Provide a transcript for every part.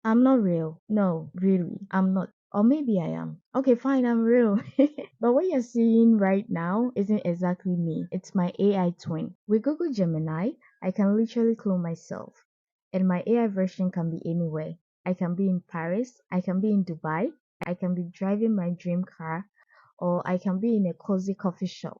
I'm not real. No, really, I'm not. Or maybe I am. Okay, fine, I'm real. But what you're seeing right now isn't exactly me. It's my AI twin. With Google Gemini, I can literally clone myself. And my AI version can be anywhere. I can be in Paris, I can be in Dubai, I can be driving my dream car, or I can be in a cozy coffee shop,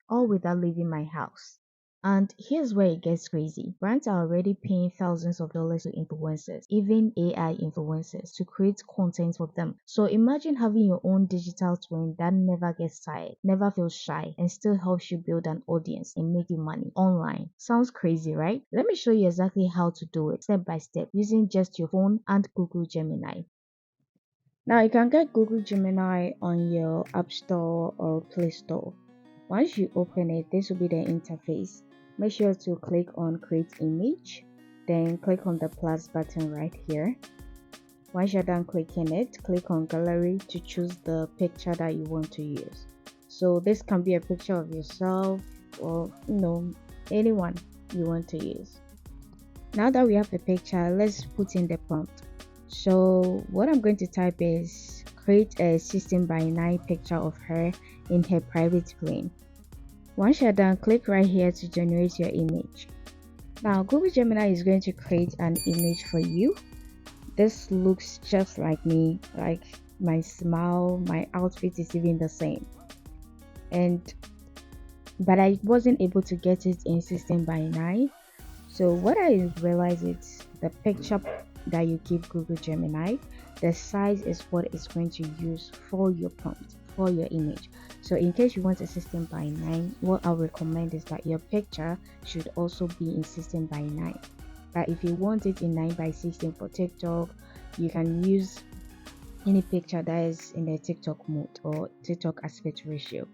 all without leaving my house. And here's where it gets crazy. Brands are already paying thousands of dollars to influencers, even AI influencers, to create content for them. So imagine having your own digital twin that never gets tired, never feels shy, and still helps you build an audience and make you money online. Sounds crazy, right? Let me show you exactly how to do it step by step using just your phone and Google Gemini. Now you can get Google Gemini on your App Store or Play Store. Once you open it, this will be the interface. Make sure to click on create image, then click on the plus button right here. Once you're done clicking it, click on gallery to choose the picture that you want to use. So this can be a picture of yourself or anyone you want to use. Now that we have the picture, let's put in the prompt. So what I'm going to type is create a 16 by 9 picture of her in her private plane. Once you're done, click right here to generate your image. Now Google Gemini is going to create an image for you. This looks just like me, like my smile, my outfit is even the same. But I wasn't able to get it in 16 by 9. So what I realized is the picture that you give Google Gemini, the size is what it's going to use for your prompt, for your image. So in case you want a 16 by 9, what I recommend is that your picture should also be in 16 by 9. But if you want it in 9 by 16 for TikTok, you can use any picture that is in the TikTok mode or TikTok aspect ratio.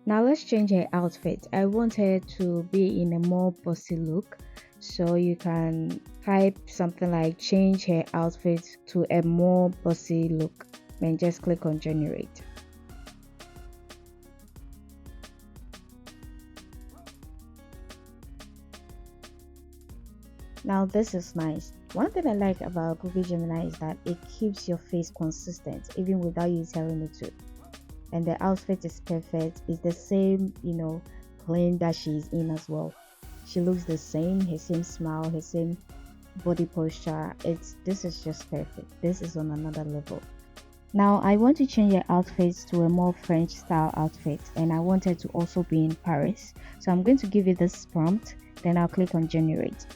Now let's change her outfit. I want her to be in a more bossy look. So you can type something like change her outfit to a more bossy look and just click on generate. Now this is nice. One thing I like about Google Gemini is that it keeps your face consistent even without you telling it to. And the outfit is perfect. It's the same, plane that she's in as well. She looks the same, her same smile, her same body posture. This is just perfect. This is on another level. Now I want to change her outfit to a more French style outfit, and I want her to also be in Paris. So I'm going to give it this prompt, then I'll click on generate.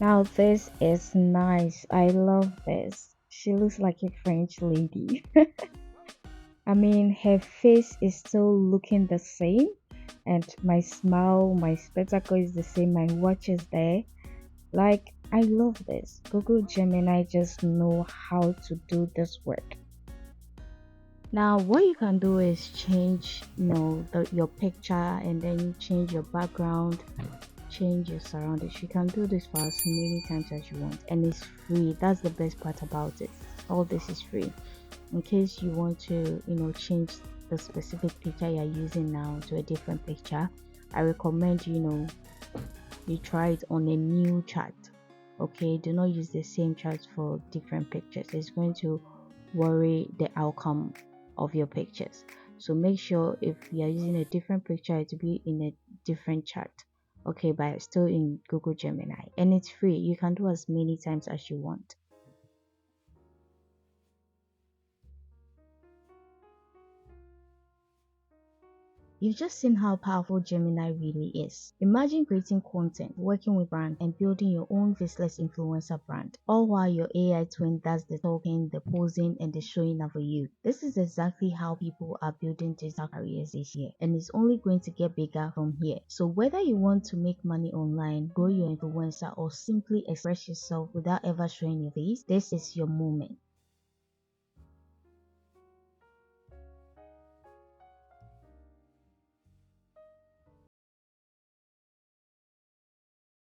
Now this is nice. I love this. She looks like a French lady. I mean, her face is still looking the same, and my smile, my spectacle is the same, my watch is there. Like, I love this. Google Gemini just know how to do this work. Now, what you can do is change, your picture, and then change your background, change your surroundings. You can do this for as many times as you want, and it's free. That's the best part about it. All this is free. In case you want to change the specific picture you're using now to a different picture, I recommend you try it on a new chart. Okay, do not use the same chart for different pictures. It's going to worry the outcome of your pictures. So make sure if you're using a different picture to be in a different chart. Okay, but still in Google Gemini, and it's free. You can do as many times as you want. You've just seen how powerful Gemini really is. Imagine creating content, working with brands, and building your own faceless influencer brand, all while your AI twin does the talking, the posing, and the showing up for you. This is exactly how people are building digital careers this year, and it's only going to get bigger from here. So whether you want to make money online, grow your influencer, or simply express yourself without ever showing your face, this is your moment.